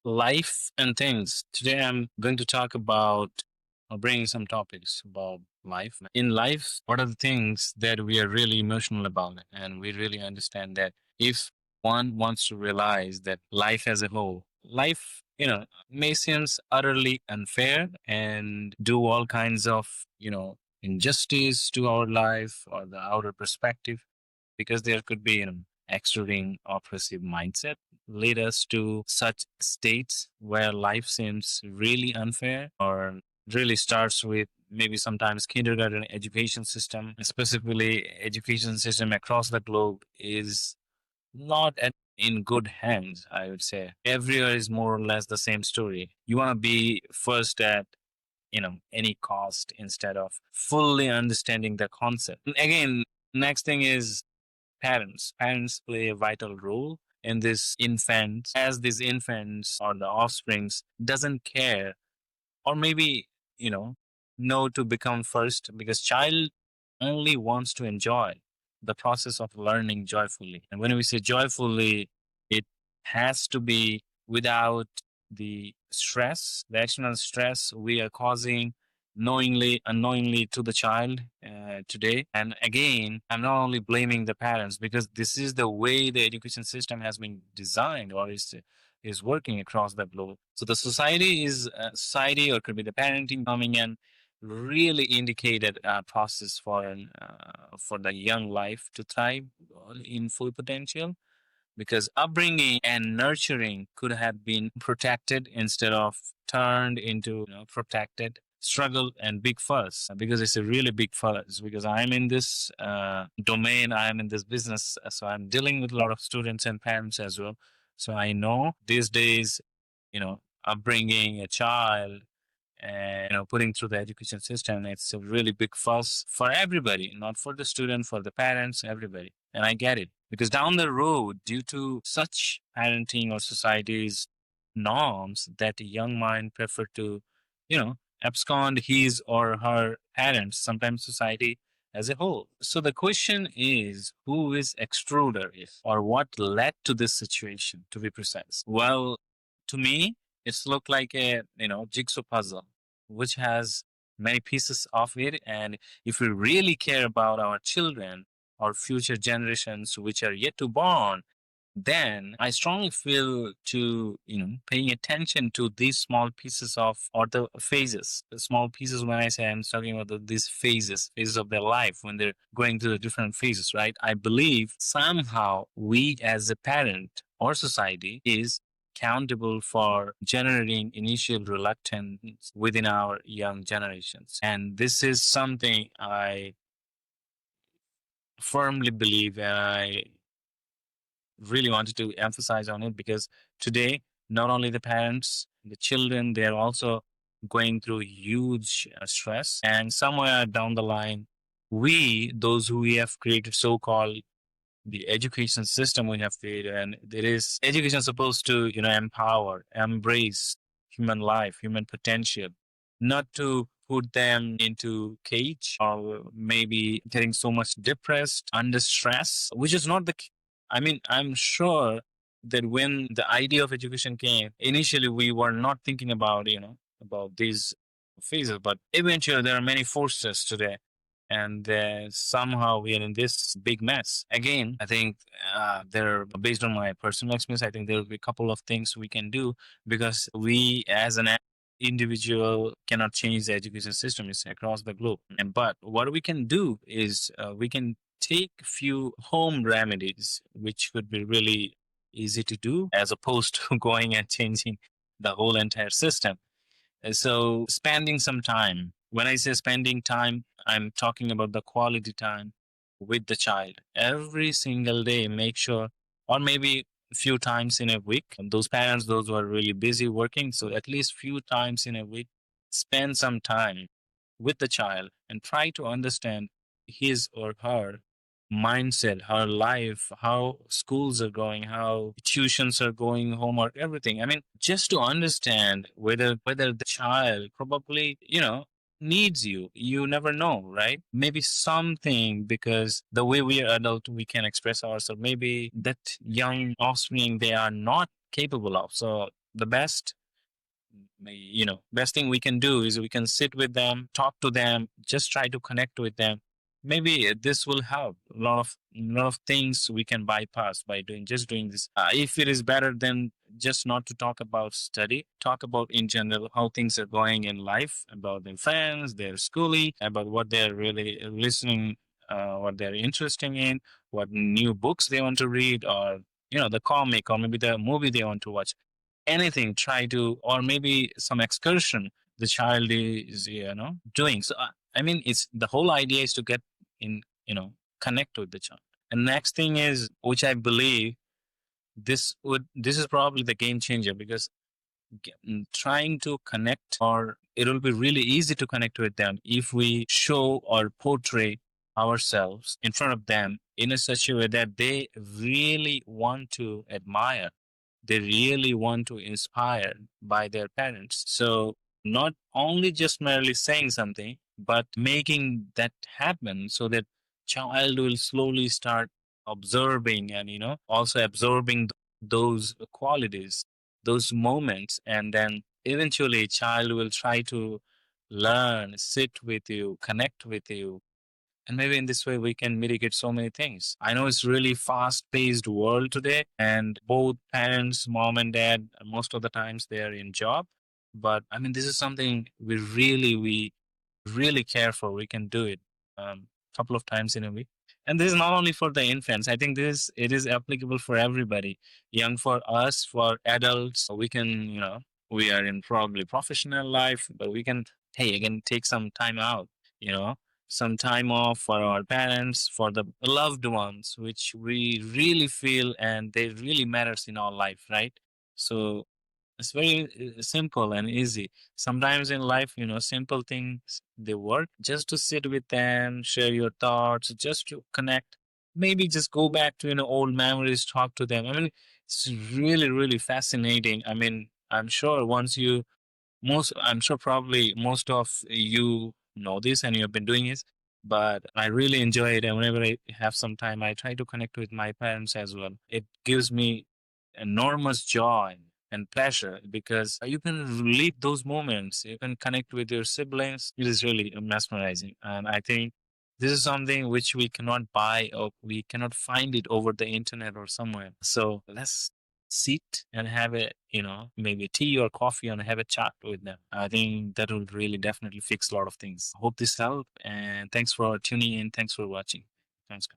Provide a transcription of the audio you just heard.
life and things. Today I'm going to talk about or bring some topics about life. In life, what are the things that we are really emotional about? And we really understand that if one wants to realize that life as a whole, life, may seems utterly unfair and do all kinds of, injustice to our life or the outer perspective because there could be extreme oppressive mindset lead us to such states where life seems really unfair or really starts with maybe sometimes kindergarten education system, specifically education system across the globe is not in good hands, I would say. Everywhere is more or less the same story. You want to be first at any cost instead of fully understanding the concept. And again, next thing is parents. Parents play a vital role in this infants, as these infants or the offsprings doesn't care or maybe, you know, know to become first because child only wants to enjoy the process of learning joyfully. And when we say joyfully, it has to be without the stress, the external stress we are causing knowingly, unknowingly to the child today. And again, I'm not only blaming the parents because this is the way the education system has been designed or is working across the globe. So the society is society or could be the parenting coming in really indicated a process for the young life to thrive in full potential because upbringing and nurturing could have been protected instead of turned into protected struggle and big fuss because it's a really big fuss because I'm in this domain, I'm in this business, so I'm dealing with a lot of students and parents as well. So I know these days, upbringing a child and putting through the education system, it's a really big fuss for everybody, not for the student, for the parents, everybody. And I get it because down the road, due to such parenting or society's norms, that a young mind prefer to abscond his or her parents, sometimes society as a whole. So the question is, who is extruder if or what led to this situation, to be precise? Well, to me, it's looked like a jigsaw puzzle, which has many pieces of it. And if we really care about our children or future generations which are yet to born, then I strongly feel to paying attention to these small pieces of or the phases. The small pieces when I say I'm talking about these phases of their life when they're going through the different phases, right? I believe somehow we as a parent or society is accountable for generating initial reluctance within our young generations. And this is something I firmly believe and I really wanted to emphasize on it because today, not only the parents, the children, they're also going through huge stress. And somewhere down the line, those who we have created so called the education system we have created, and there is education supposed to, empower, embrace human life, human potential, not to put them into cage or maybe getting so much depressed under stress, which is not I mean, I'm sure that when the idea of education came, initially we were not thinking about, about these phases, but eventually there are many forces today and somehow we are in this big mess. Again, I think based on my personal experience, I think there will be a couple of things we can do because we as an individual cannot change the education system. It's across the globe. But what we can do is we can take few home remedies, which could be really easy to do as opposed to going and changing the whole entire system. So spending some time. When I say spending time, I'm talking about the quality time with the child every single day. Make sure, or maybe a few times in a week. And those parents, those who are really busy working, so at least few times in a week, spend some time with the child and try to understand his or her mindset, her life, how schools are going, how tuitions are going, homework, everything. I mean, just to understand whether the child probably, needs you. You never know, right? Maybe something because the way we are adult, we can express ourselves. Maybe that young offspring they are not capable of. So the best thing we can do is we can sit with them, talk to them, just try to connect with them. Maybe this will help a lot of things we can bypass by doing this. If it is better than just not to talk about study, talk about in general how things are going in life, about their friends, their schooling, about what they're really listening, what they're interested in, what new books they want to read, or the comic or maybe the movie they want to watch. Anything, try to, or maybe some excursion the child is doing. So I mean, it's the whole idea is to get in, connect with the child. And next thing is, which I believe this is probably the game changer, because trying to connect, or it will be really easy to connect with them if we show or portray ourselves in front of them in a such a way that they really want to admire, they really want to inspire by their parents. So not only just merely saying something, but making that happen so that child will slowly start observing, and also absorbing those qualities, those moments, and then eventually child will try to learn, sit with you, connect with you. And maybe in this way, we can mitigate so many things. I know it's really fast paced world today, and both parents, mom and dad, most of the times they are in job. But I mean, this is something we really care for. We can do it couple of times in a week. And this is not only for the infants. I think it is applicable for everybody, young, for us, for adults. We can, we are in probably professional life, but we can, hey, again, take some time out, you know, some time off for our parents, for the loved ones, which we really feel and they really matters in our life, right? So it's very simple and easy. Sometimes in life, simple things they work. Just to sit with them, share your thoughts, just to connect. Maybe just go back to old memories, talk to them. I mean, it's really really fascinating. I mean, I'm sure probably most of you know this and you have been doing it, but I really enjoy it. And whenever I have some time, I try to connect with my parents as well. It gives me enormous joy and pleasure because you can relive those moments. You can connect with your siblings. It is really mesmerizing. And I think this is something which we cannot buy or we cannot find it over the internet or somewhere. So let's sit and have maybe tea or coffee and have a chat with them. I think that will really definitely fix a lot of things. Hope this helped, and thanks for tuning in. Thanks for watching. Thanks.